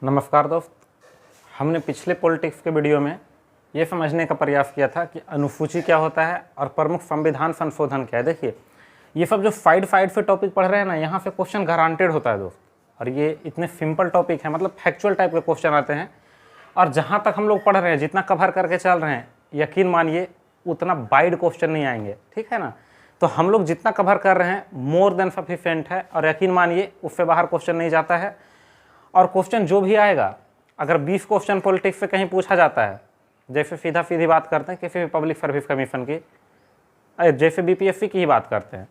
नमस्कार दोस्त। हमने पिछले पॉलिटिक्स के वीडियो में ये समझने का प्रयास किया था कि अनुसूची क्या होता है और प्रमुख संविधान संशोधन क्या है। देखिए, ये सब जो साइड से टॉपिक पढ़ रहे हैं ना, यहाँ से क्वेश्चन गारंटेड होता है दोस्त। और ये इतने सिंपल टॉपिक है, मतलब फैक्चुअल टाइप के क्वेश्चन आते हैं। और जहाँ तक हम लोग पढ़ रहे हैं, जितना कवर करके चल रहे हैं, यकीन मानिए उतना वाइड क्वेश्चन नहीं आएंगे, ठीक है ना। तो हम लोग जितना कवर कर रहे हैं मोर देन सफिशिएंट है, और यकीन मानिए उससे बाहर क्वेश्चन नहीं जाता है। और क्वेश्चन जो भी आएगा, अगर 20 क्वेश्चन पॉलिटिक्स से कहीं पूछा जाता है, जैसे सीधी बात करते हैं किसी भी पब्लिक सर्विस कमीशन की, जैसे बीपीएससी की ही बात करते हैं,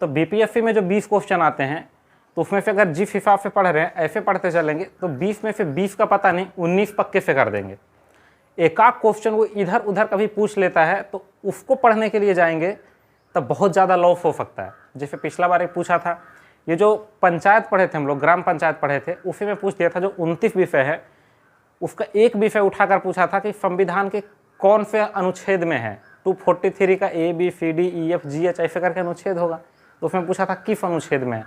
तो बीपीएससी में जो 20 क्वेश्चन आते हैं, तो उसमें से अगर जिस हिसाब से पढ़ रहे हैं ऐसे पढ़ते चलेंगे तो 20 में से 20 का पता नहीं 19 पक्के से कर देंगे। एक आध क्वेश्चन वो इधर उधर कभी पूछ लेता है तो उसको पढ़ने के लिए जाएंगे तब बहुत ज़्यादा लॉस हो सकता है। जैसे पिछला बार एक पूछा था, ये जो पंचायत पढ़े थे हम लोग, ग्राम पंचायत पढ़े थे, उसी में पूछ दिया था जो 29 विषय है, उसका एक विषय उठाकर पूछा था कि संविधान के कौन से अनुच्छेद में है। 243 का A B C D E F G H ऐसे करके अनुच्छेद होगा, तो उसमें पूछा था किस अनुच्छेद में है।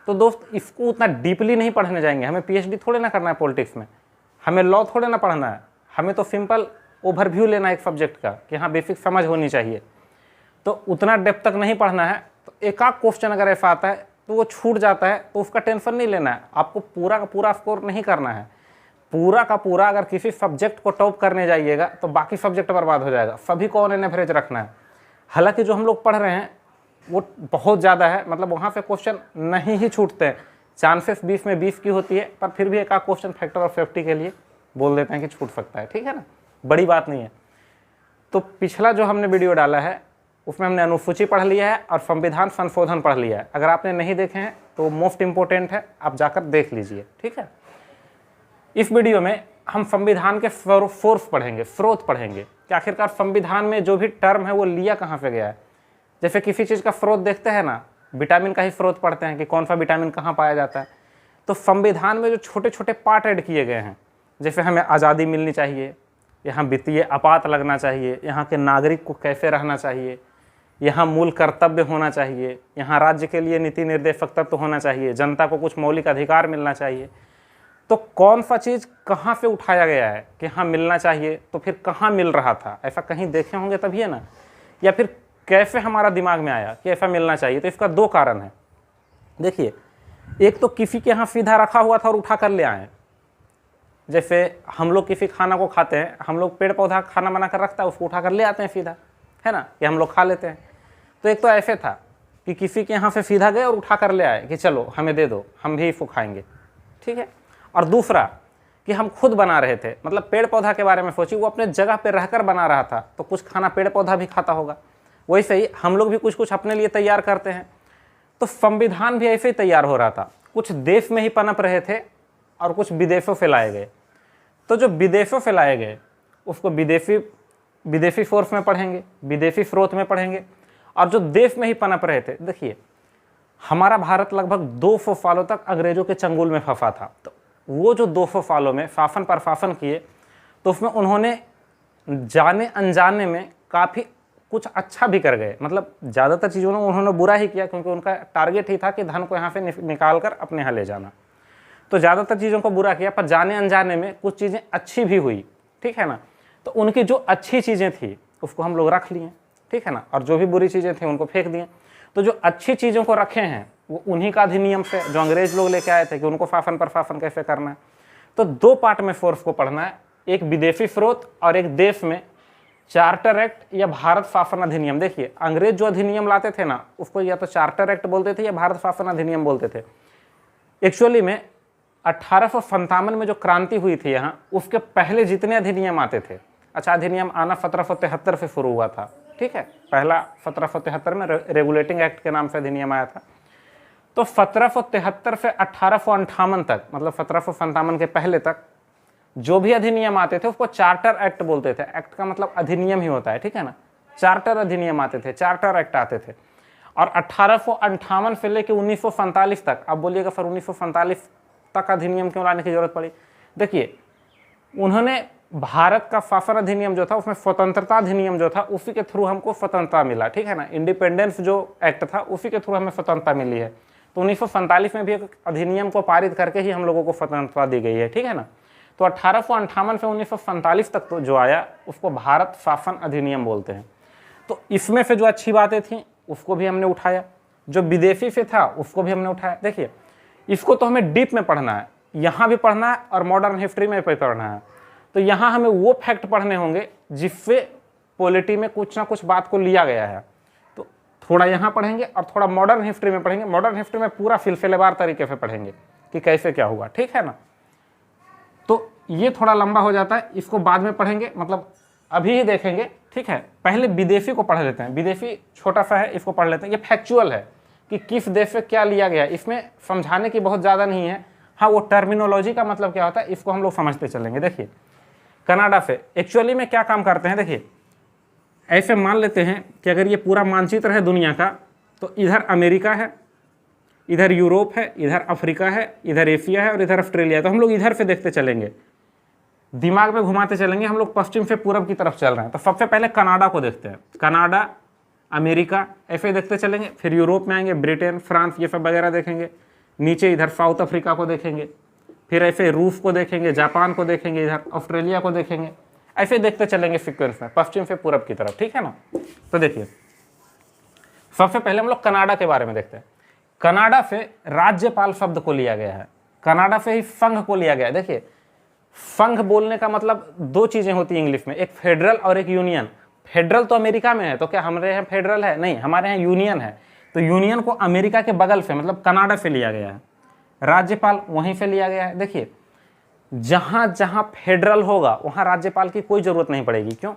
तो दोस्त, इसको उतना डीपली नहीं पढ़ने जाएंगे। हमें PhD थोड़े ना करना है पॉलिटिक्स में, हमें लॉ थोड़े ना पढ़ना है, हमें तो सिंपल ओवरव्यू लेना है एक सब्जेक्ट का कि हाँ बेसिक समझ होनी चाहिए। तो उतना डेप्थ तक नहीं पढ़ना है। तो एक आध क्वेश्चन अगर ऐसा आता है तो वो छूट जाता है, तो उसका टेंशन नहीं लेना है। आपको पूरा का पूरा स्कोर नहीं करना है, पूरा का पूरा अगर किसी सब्जेक्ट को टॉप करने जाइएगा तो बाकी सब्जेक्ट बर्बाद हो जाएगा। सभी को ऑन एन एवरेज रखना है। हालांकि जो हम लोग पढ़ रहे हैं वो बहुत ज़्यादा है, मतलब वहाँ से क्वेश्चन नहीं ही छूटते हैं। चांसेस 20 में 20 की होती है, पर फिर भी एक आध क्वेश्चन फैक्टर ऑफ सेफ्टी के लिए बोल देते हैं कि छूट सकता है, ठीक है ना, बड़ी बात नहीं है। तो पिछला जो हमने वीडियो डाला है उसमें हमने अनुसूची पढ़ लिया है और संविधान संशोधन पढ़ लिया है। अगर आपने नहीं देखे हैं तो मोस्ट इंपॉर्टेंट है, आप जाकर देख लीजिए, ठीक है। इस वीडियो में हम संविधान के सोर्स पढ़ेंगे, स्रोत पढ़ेंगे कि आखिरकार संविधान में जो भी टर्म है वो लिया कहाँ से गया है। जैसे किसी चीज़ का स्रोत देखते हैं ना, विटामिन का ही स्रोत पढ़ते हैं कि कौन सा विटामिन कहाँ पाया जाता है। तो संविधान में जो छोटे छोटे पार्ट ऐड किए गए हैं, जैसे हमें आज़ादी मिलनी चाहिए, यहाँ वित्तीय आपात लगना चाहिए, यहाँ के नागरिक को कैसे रहना चाहिए, यहाँ मूल कर्तव्य होना चाहिए, यहाँ राज्य के लिए नीति निर्देशक तत्व होना चाहिए, जनता को कुछ मौलिक अधिकार मिलना चाहिए। तो कौन सा चीज़ कहाँ से उठाया गया है कि हाँ मिलना चाहिए, तो फिर कहाँ मिल रहा था, ऐसा कहीं देखे होंगे तभी है ना, या फिर कैसे हमारा दिमाग में आया कि ऐसा मिलना चाहिए। तो इसका दो कारण है। देखिए, एक तो किसी के यहाँ सीधा रखा हुआ था और उठा कर ले आए। जैसे हम लोग किसी खाना को खाते हैं, हम लोग पेड़ पौधा खाना बना कर रखता है, उसको उठा कर ले आते हैं सीधा, है ना, कि हम लोग खा लेते हैं। तो एक तो ऐसे था कि किसी के यहाँ से सीधा गए और उठा कर ले आए कि चलो हमें दे दो, हम भी इसको खाएंगे, ठीक है। और दूसरा कि हम खुद बना रहे थे, मतलब पेड़ पौधा के बारे में सोचिए, वो अपने जगह पे रहकर बना रहा था, तो कुछ खाना पेड़ पौधा भी खाता होगा। वैसे ही हम लोग भी कुछ कुछ अपने लिए तैयार करते हैं। तो संविधान भी ऐसे ही तैयार हो रहा था। कुछ देश में ही पनप रहे थे और कुछ विदेशों से लाए गए। तो जो विदेशों से लाए गए उसको विदेशी सोर्स में पढ़ेंगे, विदेशी स्रोत में पढ़ेंगे। और जो देश में ही पनप रहे थे, देखिए हमारा भारत लगभग 200 सालों तक अंग्रेजों के चंगुल में फंसा था। तो वो जो 200 सालों में शासन पर शासन किए, तो उसमें उन्होंने जाने अनजाने में काफ़ी कुछ अच्छा भी कर गए। मतलब ज़्यादातर चीज़ों में उन्होंने बुरा ही किया, क्योंकि उनका टारगेट ही था कि धन को यहाँ से निकाल कर अपने यहाँ ले जाना। तो ज़्यादातर चीज़ों को बुरा किया, पर जाने अनजाने में कुछ चीज़ें अच्छी भी हुई, ठीक है ना। तो उनकी जो अच्छी चीज़ें थी उसको हम लोग रख लिए, ठीक है ना, और जो भी बुरी चीज़ें थी उनको फेंक दिए। तो जो अच्छी चीज़ों को रखे हैं वो उन्हीं का अधिनियम से जो अंग्रेज लोग लेके आए थे कि उनको शासन पर शासन कैसे करना है। तो दो पार्ट में सोर्स को पढ़ना है, एक विदेशी स्रोत और एक देश में चार्टर एक्ट या भारत शासन अधिनियम। देखिए, अंग्रेज जो अधिनियम लाते थे ना, उसको या तो चार्टर एक्ट बोलते थे या भारत शासन अधिनियम बोलते थे। एक्चुअली में 1857 में जो क्रांति हुई थी यहाँ, उसके पहले जितने अधिनियम आते थे, अच्छा अधिनियम आना 1773 से शुरू हुआ था, ठीक है। पहला 1773 में रेगुलेटिंग एक्ट के नाम से अधिनियम आया था। तो 1773 से 1858 तक, मतलब 1757 के पहले तक जो भी अधिनियम आते थे उसको चार्टर एक्ट बोलते थे। एक्ट का मतलब अधिनियम ही होता है, ठीक है ना। चार्टर अधिनियम आते थे, चार्टर एक्ट आते थे। और 1858 से लेकर 1947 तक, अब बोलिएगा सर 1947 तक अधिनियम क्यों लाने की जरूरत पड़ी। देखिए, उन्होंने भारत का शासन अधिनियम जो था उसमें स्वतंत्रता अधिनियम जो था उसी के थ्रू हमको स्वतंत्रता मिला, ठीक है ना। इंडिपेंडेंस जो एक्ट था उसी के थ्रू हमें स्वतंत्रता मिली है। तो 1947 में भी एक अधिनियम को पारित करके ही हम लोगों को स्वतंत्रता दी गई है, ठीक है ना। तो 1858 से 1945 तक तो जो आया उसको भारत शासन अधिनियम बोलते हैं। तो इसमें से जो अच्छी बातें थी उसको भी हमने उठाया, जो विदेशी से था उसको भी हमने उठाया। देखिए इसको तो हमें डीप में पढ़ना है, यहाँ भी पढ़ना है और मॉडर्न हिस्ट्री में भी पढ़ना है। तो यहाँ हमें वो फैक्ट पढ़ने होंगे जिससे पॉलिटी में कुछ ना कुछ बात को लिया गया है। तो थोड़ा यहाँ पढ़ेंगे और थोड़ा मॉडर्न हिस्ट्री में पढ़ेंगे। मॉडर्न हिस्ट्री में पूरा सिलसिलेवार तरीके से पढ़ेंगे कि कैसे क्या हुआ, ठीक है ना। तो ये थोड़ा लंबा हो जाता है, इसको बाद में पढ़ेंगे, मतलब अभी ही देखेंगे, ठीक है। पहले विदेशी को पढ़ लेते हैं। विदेशी छोटा सा है, इसको पढ़ लेते हैं। ये फैक्चुअल है कि किस देश से क्या लिया गया, इसमें समझाने की बहुत ज़्यादा नहीं है। हाँ, वो टर्मिनोलॉजी का मतलब क्या होता है इसको हम लोग समझते चलेंगे। देखिए कनाडा से एक्चुअली में क्या काम करते हैं, देखिए ऐसे मान लेते हैं कि अगर ये पूरा मानचित्र है दुनिया का, तो इधर अमेरिका है, इधर यूरोप है, इधर अफ्रीका है, इधर एशिया है और इधर ऑस्ट्रेलिया है। तो हम लोग इधर से देखते चलेंगे, दिमाग में घुमाते चलेंगे। हम लोग पश्चिम से पूरब की तरफ चल रहे हैं। तो सबसे पहले कनाडा को देखते हैं, कनाडा, अमेरिका, ऐसे देखते चलेंगे। फिर यूरोप में आएंगे, ब्रिटेन, फ्रांस, ये सब वगैरह देखेंगे। नीचे इधर साउथ अफ्रीका को देखेंगे, फिर ऐसे रूस को देखेंगे, जापान को देखेंगे, इधर ऑस्ट्रेलिया को देखेंगे। ऐसे देखते चलेंगे सीक्वेंस में पश्चिम से पूरब की तरफ, ठीक है ना। तो देखिए सबसे पहले हम लोग कनाडा के बारे में देखते हैं। कनाडा से राज्यपाल शब्द को लिया गया है, कनाडा से ही संघ को लिया गया है। देखिए संघ बोलने का मतलब दो चीजें होती है इंग्लिश में, एक फेडरल और एक यूनियन। फेडरल तो अमेरिका में है, तो क्या हमारे यहाँ फेडरल है? नहीं, हमारे यहाँ यूनियन है। तो यूनियन को अमेरिका के बगल से मतलब कनाडा से लिया गया है। राज्यपाल वहीं से लिया गया है। देखिए जहां जहां फेडरल होगा वहां राज्यपाल की कोई जरूरत नहीं पड़ेगी। क्यों?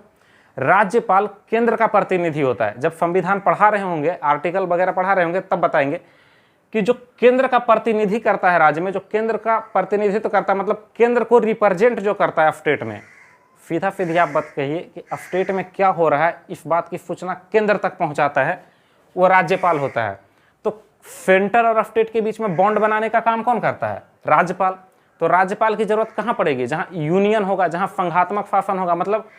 राज्यपाल केंद्र का प्रतिनिधि होता है। जब संविधान पढ़ा रहे होंगे, आर्टिकल वगैरह पढ़ा रहे होंगे, तब बताएंगे कि जो केंद्र का प्रतिनिधि करता है राज्य में, जो केंद्र का प्रतिनिधित्व करता है, मतलब केंद्र को रिप्रेजेंट जो करता है स्टेट में, सीधा सीधी आप बात कहिए कि स्टेट में क्या हो रहा है इस बात की सूचना केंद्र तक पहुंचाता है, वो राज्यपाल होता है। तो सेंटर और स्टेट के बीच में बॉन्ड बनाने का काम कौन करता है? राज्यपाल। तो राज्यपाल की जरूरत कहां पड़ेगी? जहां यूनियन होगा, जहां संघात्मक शासन होगा, मतलब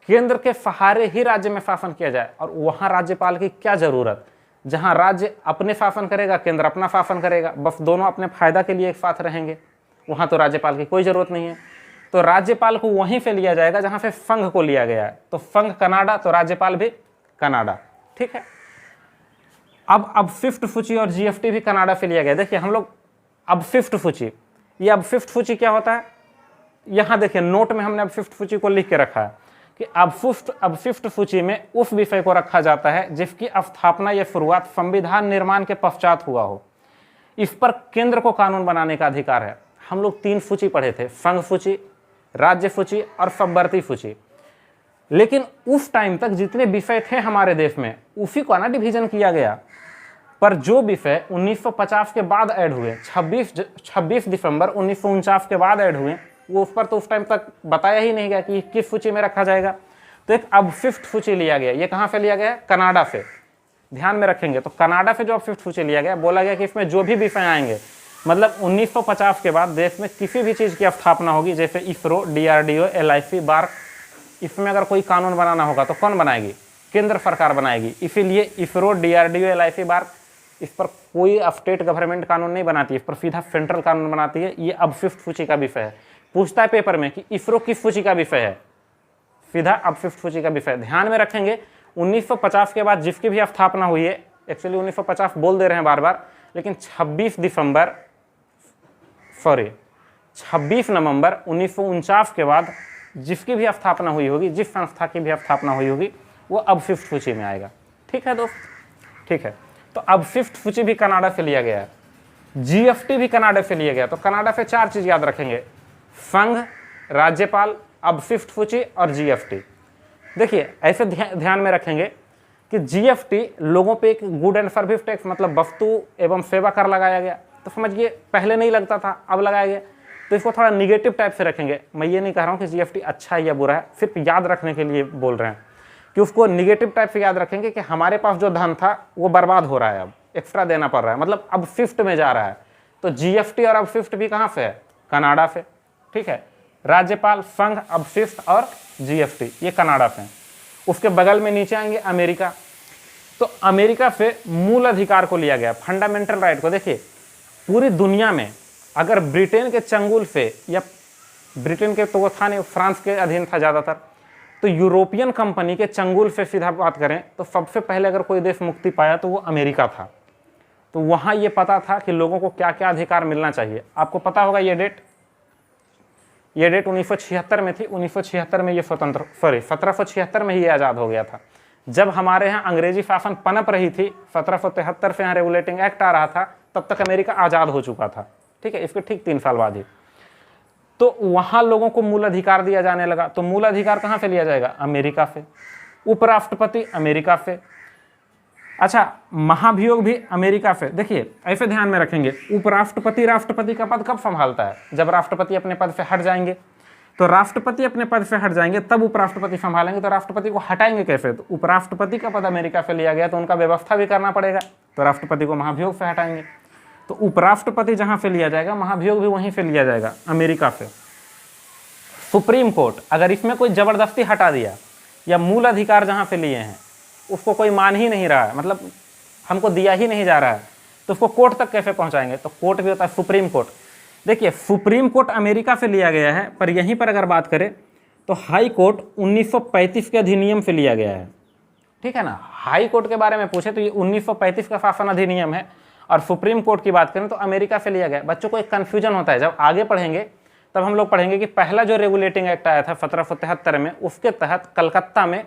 केंद्र के सहारे ही राज्य में शासन किया जाए। और वहां राज्यपाल की क्या जरूरत? जहां राज्य अपने शासन करेगा, केंद्र अपना शासन करेगा, बस दोनों अपने फायदा के लिए एक साथ रहेंगे, वहां तो राज्यपाल की कोई जरूरत नहीं है। तो राज्यपाल को वहीं पे लिया जाएगा जहां से संघ को लिया गया है। तो संघ कनाडा, तो राज्यपाल भी कनाडा, ठीक है। अब फिफ्थ सूची और जीएफटी भी कनाडा से लिया गया। देखिए हम लोग अब फिफ्थ सूची, ये अब फिफ्थ सूची क्या होता है, यहां देखिए नोट में हमने अब फिफ्थ सूची को लिख के रखा है कि अब फिफ्थ सूची में उस विषय को रखा जाता है जिसकी स्थापना या शुरुआत संविधान निर्माण के पश्चात हुआ हो। इस पर केंद्र को कानून बनाने का अधिकार है। हम लोग 3 सूची पढ़े थे, संघ सूची, राज्य सूची और सबवर्ती सूची। लेकिन उस टाइम तक जितने विषय थे हमारे देश में उसी को ना डिवीजन किया गया। पर जो विषय 1950 के बाद ऐड हुए, 26 दिसंबर 1949 के बाद ऐड हुए, वो उस पर तो उस टाइम तक बताया ही नहीं गया कि किस सूची में रखा जाएगा। तो एक अब फिफ्थ सूची लिया गया। ये कहाँ से लिया गया? कनाडा से। ध्यान में रखेंगे, तो कनाडा से जो अब फिफ्थ सूची लिया गया, बोला गया कि इसमें जो भी विषय आएंगे, मतलब 1950 के बाद देश में किसी भी चीज़ की स्थापना होगी, जैसे इसरो, DRDO, LIC, बार्क, इसमें अगर कोई कानून बनाना होगा तो कौन बनाएगी? केंद्र सरकार बनाएगी। इसीलिए इसरो, DRDO, LIC, बार्क, इस पर कोई स्टेट गवर्नमेंट कानून नहीं बनाती है, इस पर सीधा सेंट्रल कानून बनाती है। ये अब फिफ्थ सूची का विषय है। पूछता है पेपर में कि इसरो किस सूची का विषय है, सीधा अब फिफ्थ सूची का विषय। ध्यान में रखेंगे 1950 के बाद जिसकी भी स्थापना हुई है, एक्चुअली 1950 बोल दे रहे हैं बार बार, लेकिन 26 नवंबर 1949 के बाद जिसकी भी स्थापना हुई होगी, जिस संस्था की भी स्थापना हुई होगी, वो अब फिफ्थ सूची में आएगा। ठीक है दोस्त, ठीक है। तो अब फिफ्थ सूची भी कनाडा से लिया गया है। जीएफटी भी कनाडा से लिया गया। तो कनाडा से 4 चीज याद रखेंगे, संघ, राज्यपाल, अब फिफ्थ सूची और जीएफटी। देखिए ऐसे ध्यान में रखेंगे कि जीएफटी लोगों पे एक गुड एंड सर्विस टैक्स, मतलब वस्तु एवं सेवा कर लगाया गया। तो समझिए पहले नहीं लगता था, अब लगाया गया। तो इसको थोड़ा निगेटिव टाइप से रखेंगे। मैं ये नहीं कह रहा हूँ कि जीएफटी अच्छा है या बुरा है, सिर्फ याद रखने के लिए बोल रहे हैं कि उसको निगेटिव टाइप से याद रखेंगे कि हमारे पास जो धन था वो बर्बाद हो रहा है, अब एक्स्ट्रा देना पड़ रहा है, मतलब अब फिफ्थ में जा रहा है। तो जीएफटी और अब फिफ्थ भी कहाँ से है? कनाडा से। ठीक है, राज्यपाल, संघ, अब फिफ्थ और जीएफटी ये कनाडा से। उसके बगल में नीचे आएंगे अमेरिका। तो अमेरिका से मूल अधिकार को लिया गया, फंडामेंटल राइट को। देखिए पूरी दुनिया में अगर ब्रिटेन के चंगुल से या ब्रिटेन के तो वो था नहीं, फ्रांस के अधीन था ज़्यादातर। तो यूरोपियन कंपनी के चंगुल से सीधा बात करें तो सबसे पहले अगर कोई देश मुक्ति पाया तो वो अमेरिका था। तो वहाँ ये पता था कि लोगों को क्या क्या अधिकार मिलना चाहिए। आपको पता होगा ये डेट 1976 में थी। 1976 में ये स्वतंत्र 1776 में ही ये आज़ाद हो गया था। जब हमारे यहाँ अंग्रेजी शासन पनप रही थी, 1773 से यहाँ रेगुलेटिंग एक्ट आ रहा था, तब तक अमेरिका आज़ाद हो चुका था। ठीक है, इसके ठीक 3 साल बाद ही तो वहाँ लोगों को मूल अधिकार दिया जाने लगा। तो मूल अधिकार कहाँ से लिया जाएगा? अमेरिका से। उपराष्ट्रपति अमेरिका से। अच्छा, महाभियोग भी अमेरिका से। देखिए ऐसे ध्यान में रखेंगे, उपराष्ट्रपति राष्ट्रपति का पद कब संभालता है? जब राष्ट्रपति अपने पद से हट जाएंगे। तो राष्ट्रपति अपने पद से हट जाएंगे तब उपराष्ट्रपति संभालेंगे। तो राष्ट्रपति को हटाएंगे कैसे? तो उपराष्ट्रपति का पद अमेरिका से लिया गया तो उनका व्यवस्था भी करना पड़ेगा, तो राष्ट्रपति को महाभियोग से हटाएंगे। तो उपराष्ट्रपति जहां से लिया जाएगा, महाभियोग भी वहीं से लिया जाएगा, अमेरिका से। सुप्रीम कोर्ट अगर इसमें कोई जबरदस्ती हटा दिया या मूल अधिकार जहां से लिए हैं उसको कोई मान ही नहीं रहा है, मतलब हमको दिया ही नहीं जा रहा है, तो उसको कोर्ट तक कैसे पहुंचाएंगे? तो कोर्ट भी होता है सुप्रीम कोर्ट। देखिए सुप्रीम कोर्ट अमेरिका से लिया गया है, पर यहीं पर अगर बात करें तो हाई कोर्ट 1935 के अधिनियम से लिया गया है। ठीक है ना, हाई कोर्ट के बारे में पूछे तो ये 1935 का शासन अधिनियम है, और सुप्रीम कोर्ट की बात करें तो अमेरिका से लिया गया। बच्चों को एक कन्फ्यूजन होता है, जब आगे पढ़ेंगे तब हम लोग पढ़ेंगे कि पहला जो रेगुलेटिंग एक्ट आया था 1773 में, उसके तहत कलकत्ता में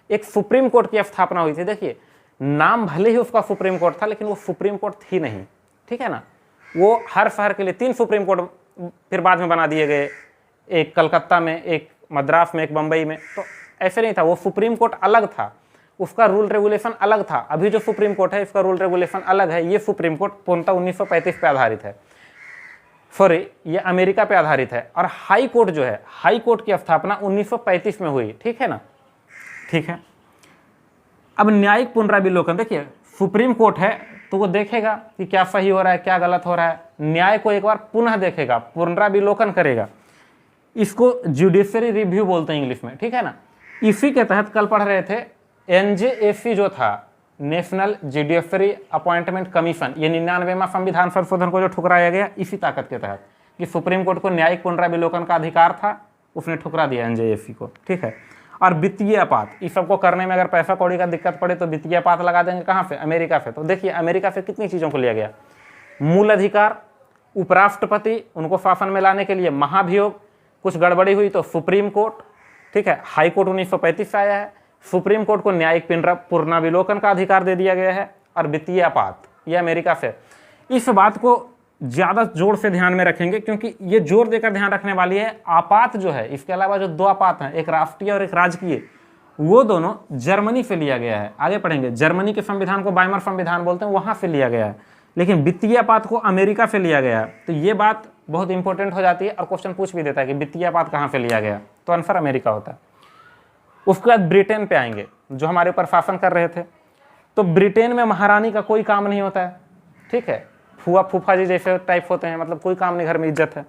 एक सुप्रीम कोर्ट की स्थापना हुई थी। देखिए नाम भले ही उसका सुप्रीम कोर्ट था, लेकिन वो सुप्रीम कोर्ट थी नहीं। ठीक है ना, वो हर शहर के लिए 3 सुप्रीम कोर्ट फिर बाद में बना दिए गए, एक कलकत्ता में, एक मद्रास में, एक बम्बई में। तो ऐसे नहीं था, वो सुप्रीम कोर्ट अलग था, उसका रूल रेगुलेशन अलग था। अभी जो सुप्रीम कोर्ट है इसका रूल रेगुलेशन अलग है। ये सुप्रीम कोर्ट पूर्णतः 1935 पे आधारित है, सॉरी ये अमेरिका पे आधारित है। और हाई कोर्ट जो है, हाई कोर्ट की स्थापना 1935 में हुई। ठीक है ना, ठीक है। अब न्यायिक पुनराविलोकन, देखिए सुप्रीम कोर्ट है तो वो देखेगा कि क्या सही हो रहा है, क्या गलत हो रहा है, न्याय को एक बार पुनः देखेगा, पुनराविलोकन करेगा। इसको जुडिशरी रिव्यू बोलते हैं इंग्लिश में। ठीक है ना, इसी के तहत कल पढ़ रहे थे NJAC जो था, नेशनल जुडिशरी अपॉइंटमेंट कमीशन, ये 99वां संविधान संशोधन को जो ठुकराया गया इसी ताकत के तहत कि सुप्रीम कोर्ट को न्यायिक पुनराविलोकन का अधिकार था, उसने ठुकरा दिया NJAC को। ठीक है, और वित्तीय आपात, इस सबको करने में अगर पैसा कौड़ी का दिक्कत पड़े तो वित्तीय आपात लगा देंगे। कहाँ से? अमेरिका से। तो देखिए अमेरिका से कितनी चीज़ों को लिया गया, मूल अधिकार, उपराष्ट्रपति उनको शासन में लाने के लिए महाभियोग, कुछ गड़बड़ी हुई तो सुप्रीम कोर्ट। ठीक है, हाई कोर्ट 1935 से आया है, सुप्रीम कोर्ट को न्यायिक पुनराविलोकन का अधिकार दे दिया गया है, और वित्तीय आपात ये अमेरिका से। इस बात को ज़्यादा जोर से ध्यान में रखेंगे क्योंकि ये जोर देकर ध्यान रखने वाली है। आपात जो है, इसके अलावा जो 2 आपात हैं, एक राष्ट्रीय और एक राजकीय, वो दोनों जर्मनी से लिया गया है। आगे पढ़ेंगे, जर्मनी के संविधान को वाइमर संविधान बोलते हैं, वहाँ से लिया गया है। लेकिन वित्तीय आपात को अमेरिका से लिया गया है। तो ये बात बहुत इंपॉर्टेंट हो जाती है और क्वेश्चन पूछ भी देता है कि वित्तीय आपात कहाँ से लिया गया, तो आंसर अमेरिका होता है। उसके बाद ब्रिटेन पे आएंगे जो हमारे ऊपर शासन कर रहे थे। तो ब्रिटेन में महारानी का कोई काम नहीं होता है। ठीक है, फूफा फूफा जी जैसे टाइप होते हैं, मतलब कोई काम नहीं, घर में इज्जत है।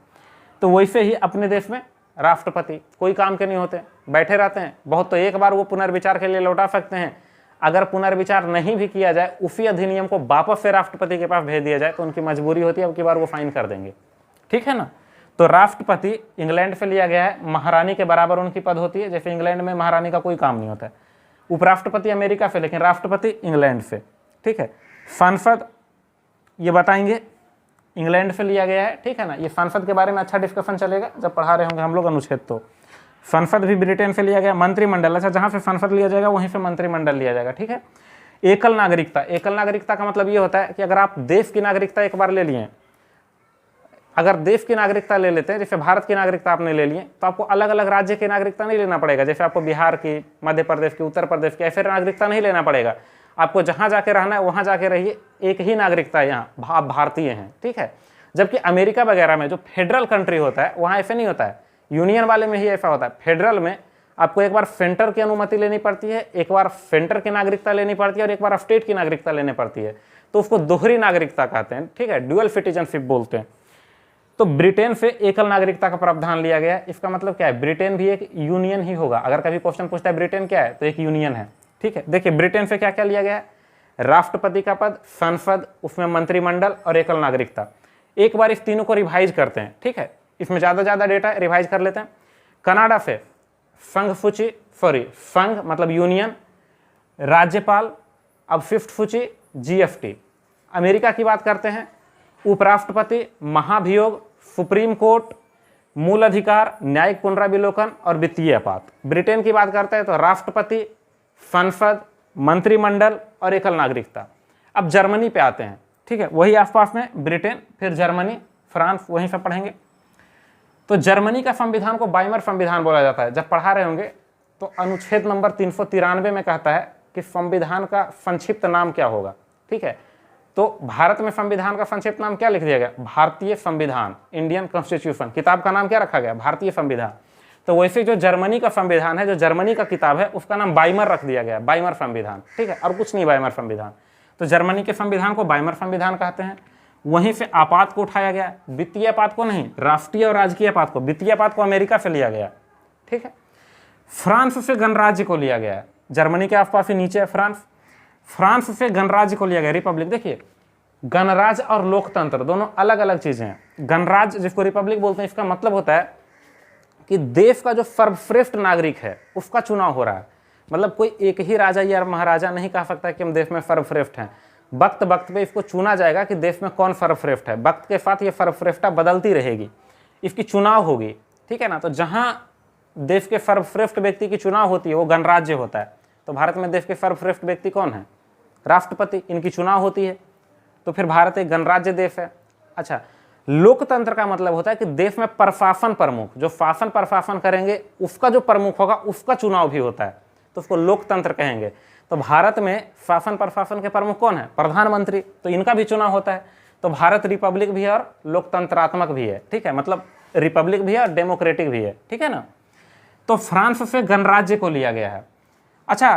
तो वैसे ही अपने देश में राष्ट्रपति कोई काम के नहीं होते, बैठे रहते हैं। बहुत तो एक बार वो पुनर्विचार के लिए लौटा सकते हैं। अगर पुनर्विचार नहीं भी किया जाए, उसी अधिनियम को वापस से राष्ट्रपति के पास भेज दिया जाए तो उनकी मजबूरी होती है, अब की बार वो फाइन कर देंगे। ठीक है ना, तो राष्ट्रपति इंग्लैंड से लिया गया है, महारानी के बराबर उनकी पद होती है। जैसे इंग्लैंड में महारानी का कोई काम नहीं होता है। उपराष्ट्रपति अमेरिका से, लेकिन राष्ट्रपति इंग्लैंड से। ठीक है, संसद ये बताएंगे इंग्लैंड से लिया गया है। ठीक है ना, ये संसद के बारे में अच्छा डिस्कशन चलेगा जब पढ़ा रहे होंगे हम लोग अनुच्छेद। तो संसद भी ब्रिटेन से लिया गया। मंत्रिमंडल, अच्छा जहाँ से संसद लिया जाएगा वहीं से मंत्रिमंडल लिया जाएगा। ठीक है, एकल नागरिकता, एकल नागरिकता का मतलब ये होता है कि अगर आप देश की नागरिकता एक बार ले लिए, अगर देश की नागरिकता ले लेते हैं, जैसे भारत की नागरिकता आपने ले लिए, तो आपको अलग अलग राज्य की नागरिकता नहीं लेना पड़ेगा। जैसे आपको बिहार की, मध्य प्रदेश की, उत्तर प्रदेश की, ऐसे नागरिकता नहीं लेना पड़ेगा। आपको जहाँ जाके रहना है वहाँ जाके रहिए, एक ही नागरिकता है, यहाँ आप भारतीय हैं। ठीक है, जबकि अमेरिका वगैरह में जो फेडरल कंट्री होता है वहाँ ऐसे नहीं होता है, यूनियन वाले में ही ऐसा होता है। फेडरल में आपको एक बार सेंटर की अनुमति लेनी पड़ती है, एक बार सेंटर की नागरिकता लेनी पड़ती है और एक बार स्टेट की नागरिकता लेनी पड़ती है। तो उसको दोहरी नागरिकता कहते हैं। ठीक है, ड्यूअल सिटीजनशिप बोलते हैं। तो ब्रिटेन से एकल नागरिकता का प्रावधान लिया गया है। इसका मतलब क्या है, ब्रिटेन भी एक यूनियन ही होगा। अगर कभी क्वेश्चन पूछता है ब्रिटेन क्या है, तो एक यूनियन है। ठीक है, देखिए ब्रिटेन से क्या क्या लिया गया है, राष्ट्रपति का पद, संसद, उसमें मंत्रिमंडल और एकल नागरिकता। एक बार इस तीनों को रिवाइज करते हैं। ठीक है, इसमें ज़्यादा डेटा है, रिवाइज कर लेते हैं। कनाडा से संघ सूची, सॉरी संघ मतलब यूनियन, राज्यपाल, अब फिफ्थ सूची जीएफटी। अमेरिका की बात करते हैं, उपराष्ट्रपति, महाभियोग, सुप्रीम कोर्ट, मूल अधिकार, न्यायिक पुनराविलोकन और वित्तीय आपात। ब्रिटेन की बात करते हैं तो राष्ट्रपति, संसद, मंत्रिमंडल और एकल नागरिकता। अब जर्मनी पे आते हैं, ठीक है, वही आसपास में ब्रिटेन, फिर जर्मनी, फ्रांस, वहीं से पढ़ेंगे। तो जर्मनी का संविधान को वाइमर संविधान बोला जाता है। जब पढ़ा रहे होंगे तो अनुच्छेद नंबर 393 में कहता है कि संविधान का संक्षिप्त नाम क्या होगा, ठीक है। तो भारत में संविधान का संक्षिप्त नाम क्या लिख दिया गया? भारतीय संविधान, इंडियन कॉन्स्टिट्यूशन। किताब का नाम क्या रखा गया? भारतीय संविधान। तो वैसे जो जर्मनी का संविधान है, जो जर्मनी का किताब है, उसका नाम वाइमर रख दिया गया, वाइमर संविधान, ठीक है, और कुछ नहीं, वाइमर संविधान। तो जर्मनी के संविधान को वाइमर संविधान कहते हैं। वहीं से आपात को उठाया गया, वित्तीय आपात को नहीं, राष्ट्रीय और राजकीय आपात को। वित्तीय आपात को अमेरिका से लिया गया, ठीक है। फ्रांस से गणराज्य को लिया गया, जर्मनी के आसपास ही नीचे है फ्रांस। फ्रांस से गणराज्य को लिया गया, रिपब्लिक। देखिए, गणराज्य और लोकतंत्र दोनों अलग अलग चीजें हैं। गणराज्य जिसको रिपब्लिक बोलते हैं, इसका मतलब होता है कि देश का जो सर्वश्रेष्ठ नागरिक है उसका चुनाव हो रहा है। मतलब कोई एक ही राजा या महाराजा नहीं कह सकता कि हम देश में सर्वश्रेष्ठ हैं। वक्त वक्त पे इसको चुना जाएगा कि देश में कौन सर्वश्रेष्ठ है। वक्त के साथ ये सर्वश्रेष्ठता बदलती रहेगी, इसकी चुनाव होगी, ठीक है ना। तो जहां देश के सर्वश्रेष्ठ व्यक्ति की चुनाव होती है वो गणराज्य होता है। तो भारत में देश के सर्वश्रेष्ठ व्यक्ति कौन है? राष्ट्रपति, इनकी चुनाव होती है। तो फिर भारत एक गणराज्य देश है। अच्छा, लोकतंत्र का मतलब होता है कि देश में प्रशासन प्रमुख, जो शासन प्रशासन करेंगे उसका जो प्रमुख होगा उसका चुनाव भी होता है, तो उसको लोकतंत्र कहेंगे। तो भारत में शासन प्रशासन के प्रमुख कौन है? प्रधानमंत्री, तो इनका भी चुनाव होता है। तो भारत रिपब्लिक भी है और लोकतंत्रात्मक भी है, ठीक है, मतलब रिपब्लिक भी है और डेमोक्रेटिक भी है, ठीक है ना। तो फ्रांस से गणराज्य को लिया गया है। अच्छा,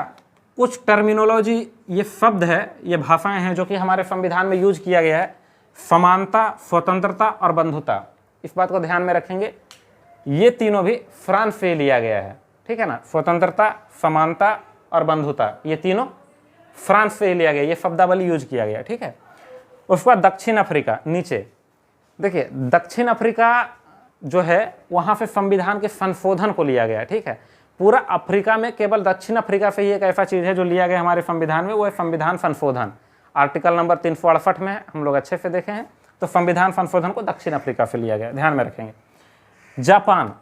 कुछ टर्मिनोलॉजी, ये शब्द है, ये भाषाएं हैं जो कि हमारे संविधान में यूज किया गया है। समानता, स्वतंत्रता और बंधुता, इस बात को ध्यान में रखेंगे। ये तीनों भी फ्रांस से लिया गया है, ठीक है ना। स्वतंत्रता, समानता और बंधुता, ये तीनों फ्रांस से लिया गया, ये शब्दावली यूज किया गया, ठीक है। उसके बाद दक्षिण अफ्रीका, नीचे देखिए, दक्षिण अफ्रीका जो है वहाँ से संविधान के संशोधन को लिया गया, ठीक है। पूरा अफ्रीका में केवल दक्षिण अफ्रीका से ही एक ऐसा चीज़ है जो लिया गया हमारे संविधान में, वो है संविधान संशोधन। आर्टिकल नंबर 368 में हम लोग अच्छे से देखे हैं। तो संविधान संशोधन को दक्षिण अफ्रीका से लिया गया, ध्यान में रखेंगे। जापान,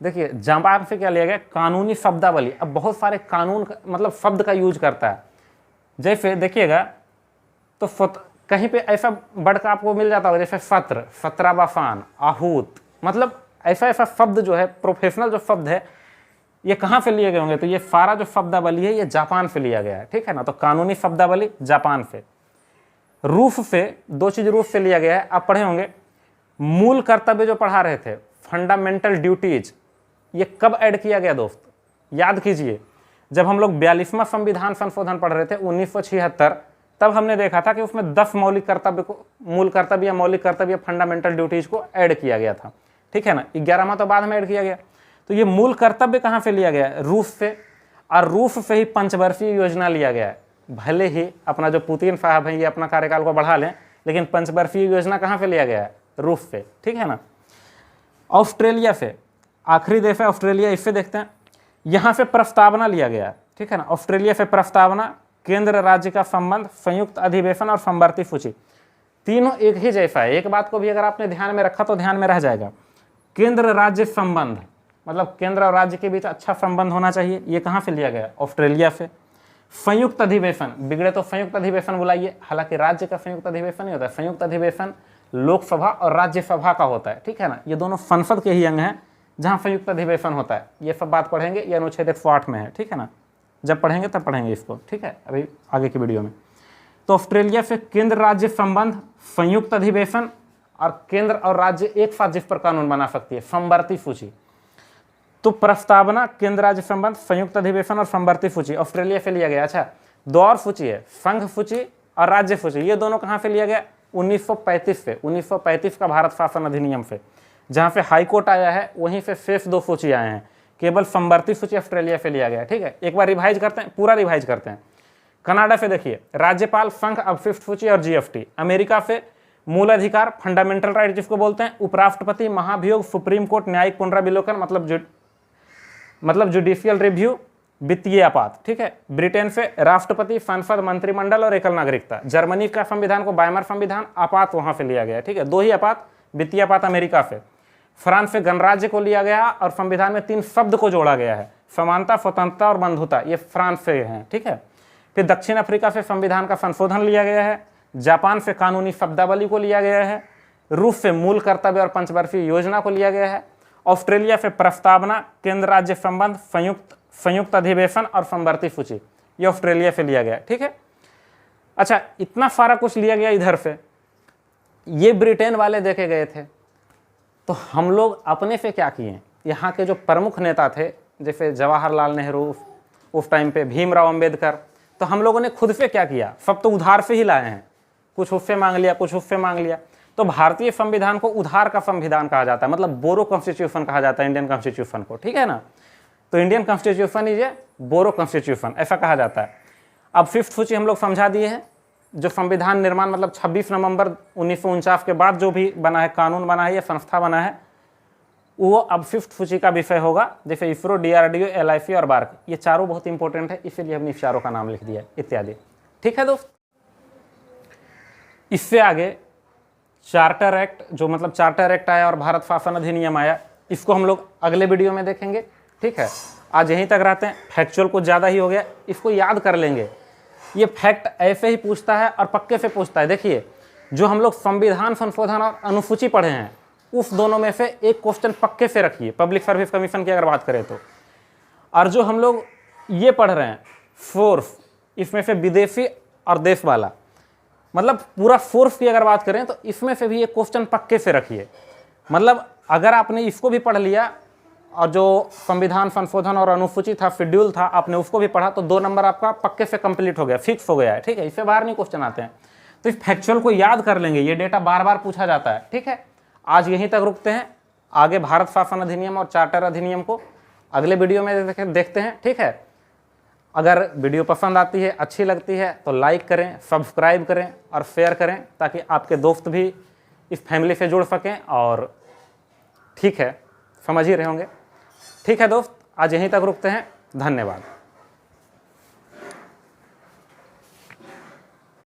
देखिए जापान से क्या लिया गया? कानूनी शब्दावली। अब बहुत सारे कानून मतलब शब्द का यूज करता है। जैसे देखिएगा तो कहीं पे ऐसा वर्ड का आपको मिल जाता होगा, जैसे सत्र, सत्रावसान, आहूत, मतलब ऐसा ऐसा शब्द जो है, प्रोफेशनल जो शब्द है, ये कहाँ से लिए गए होंगे? तो ये सारा जो शब्दावली है ये जापान से लिया गया है, ठीक है ना। तो कानूनी शब्दावली जापान से। रूस से, दो चीज रूस से लिया गया है, आप पढ़े होंगे। मूल कर्तव्य जो पढ़ा रहे थे, फंडामेंटल ड्यूटीज, ये कब ऐड किया गया दोस्त? याद कीजिए, जब हम लोग 42वां संविधान संशोधन पढ़ रहे थे 1976, तब हमने देखा था कि उसमें 10 मौलिक कर्तव्य को, मूल कर्तव्य या मौलिक कर्तव्य, फंडामेंटल ड्यूटीज को ऐड किया गया था, ठीक है ना। 11वां तो बाद में ऐड किया गया। तो ये मूल कर्तव्य कहाँ से लिया गया है? रूस से। और रूस से ही पंचवर्षीय योजना लिया गया है। भले ही अपना जो पुतिन साहब हैं ये अपना कार्यकाल को बढ़ा लें, लेकिन पंचवर्षीय योजना कहाँ से लिया गया है? रूस से, ठीक है ना। ऑस्ट्रेलिया से, आखिरी देश है ऑस्ट्रेलिया, इससे देखते हैं। यहाँ से प्रस्तावना लिया गया, ठीक है ना। ऑस्ट्रेलिया से प्रस्तावना, केंद्र राज्य का संबंध, संयुक्त अधिवेशन और समवर्ती सूची, तीनों एक ही जैसा है। एक बात को भी अगर आपने ध्यान में रखा तो ध्यान में रह जाएगा। केंद्र राज्य संबंध मतलब केंद्र और राज्य के बीच अच्छा संबंध होना चाहिए, ये कहाँ से लिया गया? ऑस्ट्रेलिया से। संयुक्त अधिवेशन, बिगड़े तो संयुक्त अधिवेशन बुलाइए, हालांकि राज्य का संयुक्त अधिवेशन नहीं होता है। संयुक्त अधिवेशन लोकसभा और राज्यसभा का होता है, ठीक है ना। ये दोनों संसद के ही अंग हैं जहाँ संयुक्त अधिवेशन होता है। ये सब बात पढ़ेंगे, ये अनुच्छेद 108 में है, ठीक है ना। जब पढ़ेंगे तब पढ़ेंगे इसको, ठीक है, अभी आगे की वीडियो में। तो ऑस्ट्रेलिया से केंद्र राज्य संबंध, संयुक्त अधिवेशन और केंद्र और राज्य एक साथ जिस पर कानून बना सकती है, समवर्ती सूची। तो प्रस्तावना, केंद्र राज्य संबंध, संयुक्त अधिवेशन और समवर्ती सूची ऑस्ट्रेलिया से लिया गया। अच्छा, दो और सूची है, संघ सूची और राज्य सूची। ये दोनों कहाँ से लिया गया? 1935 से। 1935 का भारत शासन अधिनियम से, जहाँ से हाईकोर्ट आया है वहीं से शेष दो सूची आए हैं। केवल समवर्ती सूची ऑस्ट्रेलिया से लिया गया, ठीक है। एक बार रिवाइज करते हैं, पूरा रिवाइज करते हैं। कनाडा से देखिए, राज्यपाल, संघ, अब फिफ्थ सूची और जीएफटी। अमेरिका से मूल अधिकार फंडामेंटल राइट जिसको बोलते हैं, उपराष्ट्रपति, महाभियोग, सुप्रीम कोर्ट, न्यायिक पुनरावलोकन मतलब जुडिशियल रिव्यू, वित्तीय आपात। ठीक है, ब्रिटेन से राष्ट्रपति, संसद, मंत्रिमंडल और एकल नागरिकता। जर्मनी का संविधान को वाइमर संविधान, आपात वहां से लिया गया। ठीक है, 2 ही आपात, वित्तीय आपात अमेरिका से। फ्रांस से गणराज्य को लिया गया और संविधान में 3 शब्द को जोड़ा गया है, समानता, स्वतंत्रता और बंधुता, ये फ्रांस से हैं। ठीक है, फिर दक्षिण अफ्रीका से संविधान का संशोधन लिया गया है। जापान से कानूनी शब्दावली को लिया गया है। रूस से मूल कर्तव्य और पंचवर्षीय योजना को लिया गया है। ऑस्ट्रेलिया से प्रस्तावना, केंद्र राज्य संबंध, संयुक्त अधिवेशन और समवर्ती सूची, ये ऑस्ट्रेलिया से लिया गया। ठीक है, अच्छा, इतना सारा कुछ लिया गया इधर से, ये ब्रिटेन वाले देखे गए थे। तो हम लोग अपने से क्या किए, यहाँ के जो प्रमुख नेता थे जैसे जवाहरलाल नेहरू उस टाइम पे, भीमराव अंबेडकर, तो हम लोगों ने खुद से क्या किया, सब तो उधार से ही लाए हैं, कुछ उससे मांग लिया, कुछ उससे मांग लिया। तो भारतीय संविधान को उधार का संविधान कहा जाता है, मतलब बोरो कॉन्स्टिट्यूशन कहा जाता है इंडियन कॉन्स्टिट्यूशन को। ठीक है ना, तो Indian constitution is a borrow constitution, ऐसा कहा जाता है। अब 5th सूची हम लोग समझा दिए हैं। जो संविधान निर्माण मतलब 26 नवंबर 1949 के बाद जो भी बना है, कानून बना है या संस्था बना है, वो अब 5th सूची का विषय होगा। जैसे इसरो, DRDO, LIC और बार्क, ये चारों बहुत इंपॉर्टेंट है, इसीलिए हमने इस चारों का नाम लिख दिया इत्यादि। ठीक है दोस्त, इससे आगे चार्टर एक्ट, जो मतलब चार्टर एक्ट आया और भारत शासन अधिनियम आया, इसको हम लोग अगले वीडियो में देखेंगे। ठीक है, आज यहीं तक रहते हैं, फैक्चुअल कुछ ज़्यादा ही हो गया, इसको याद कर लेंगे। ये फैक्ट ऐसे ही पूछता है और पक्के से पूछता है। देखिए, जो हम लोग संविधान संशोधन और अनुसूची पढ़े हैं, उस दोनों में से एक क्वेश्चन पक्के से रखिए, पब्लिक सर्विस कमीशन की अगर बात करें तो। और जो हम लोग ये पढ़ रहे हैं फोर्स, इसमें से विदेशी और देश वाला, मतलब पूरा फोर्स की अगर बात करें तो इसमें से भी एक क्वेश्चन पक्के से रखिए। मतलब अगर आपने इसको भी पढ़ लिया और जो संविधान संशोधन और अनुसूची था, शेड्यूल था, आपने उसको भी पढ़ा, तो 2 नंबर आपका पक्के से कंप्लीट हो गया, फिक्स हो गया है। ठीक है, इससे बाहर नहीं क्वेश्चन आते हैं। तो इस फैक्चुअल को याद कर लेंगे, ये डेटा बार बार पूछा जाता है। ठीक है, आज यहीं तक रुकते हैं, आगे भारत शासन अधिनियम और चार्टर अधिनियम को अगले वीडियो में देखते हैं। ठीक है, अगर वीडियो पसंद आती है, अच्छी लगती है तो लाइक करें, सब्सक्राइब करें और शेयर करें, ताकि आपके दोस्त भी इस फैमिली से जुड़ सकें। और ठीक है, समझ ही रहे होंगे। ठीक है दोस्त, आज यहीं तक रुकते हैं, धन्यवाद।